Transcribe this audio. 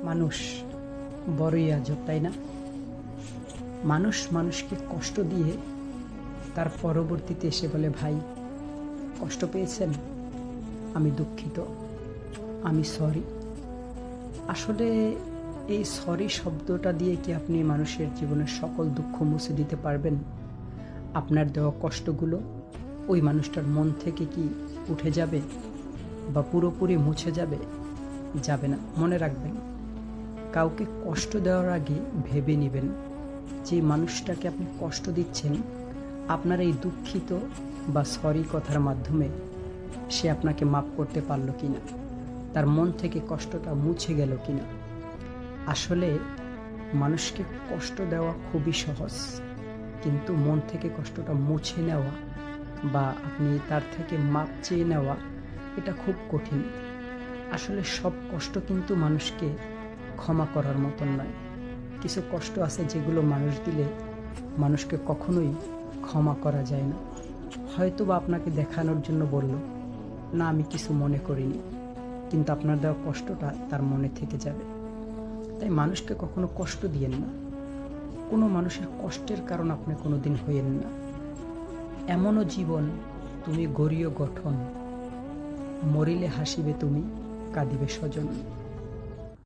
মানুষ বড়ই আজব, তাই না? মানুষ মানুষকে কষ্ট দিয়ে তার পরবর্তীতে এসে বলে, ভাই কষ্ট পেয়েছেন, আমি দুঃখিত, আমি সরি। আসলে এই সরি শব্দটা দিয়ে কি আপনি মানুষের জীবনের সকল দুঃখ মুছে দিতে পারবেন? আপনার দেওয়া কষ্টগুলো ওই মানুষটার মন থেকে কি উঠে যাবে বা পুরোপুরি মুছে যাবে? যাবে না। মনে রাখবেন, কাউকে কষ্ট দেওয়ার আগে ভেবে নেবেন যে মানুষটাকে আপনি কষ্ট দিচ্ছেন, আপনার এই দুঃখিত বা সরি কথার মাধ্যমে সে আপনাকে মাফ করতে পারলো কিনা, তার মন থেকে কষ্টটা মুছে গেল কিনা। আসলে মানুষকে কষ্ট দেওয়া খুবই সহজ, কিন্তু মন থেকে কষ্টটা মুছে নেওয়া বা আপনি তার থেকে মাপ চেয়ে নেওয়া, এটা খুব কঠিন। আসলে সব কষ্ট কিন্তু মানুষকে ক্ষমা করার মতন নয়। কিছু কষ্ট আছে যেগুলো মানুষ দিলে মানুষকে কখনোই ক্ষমা করা যায় না। হয়তো বা আপনাকে দেখানোর জন্য বলল, না আমি কিছু মনে করিনি, কিন্তু আপনার দেওয়া কষ্টটা তার মনে থেকে যাবে। তাই মানুষকে কখনো কষ্ট দিয়েন না। কোনো মানুষের কষ্টের কারণ আপনি কোনো দিন হইয়েন না। এমনও জীবন তুমি গড়িও গঠন, মরিলে হাসিবে তুমি, কাঁদিবে স্বজন।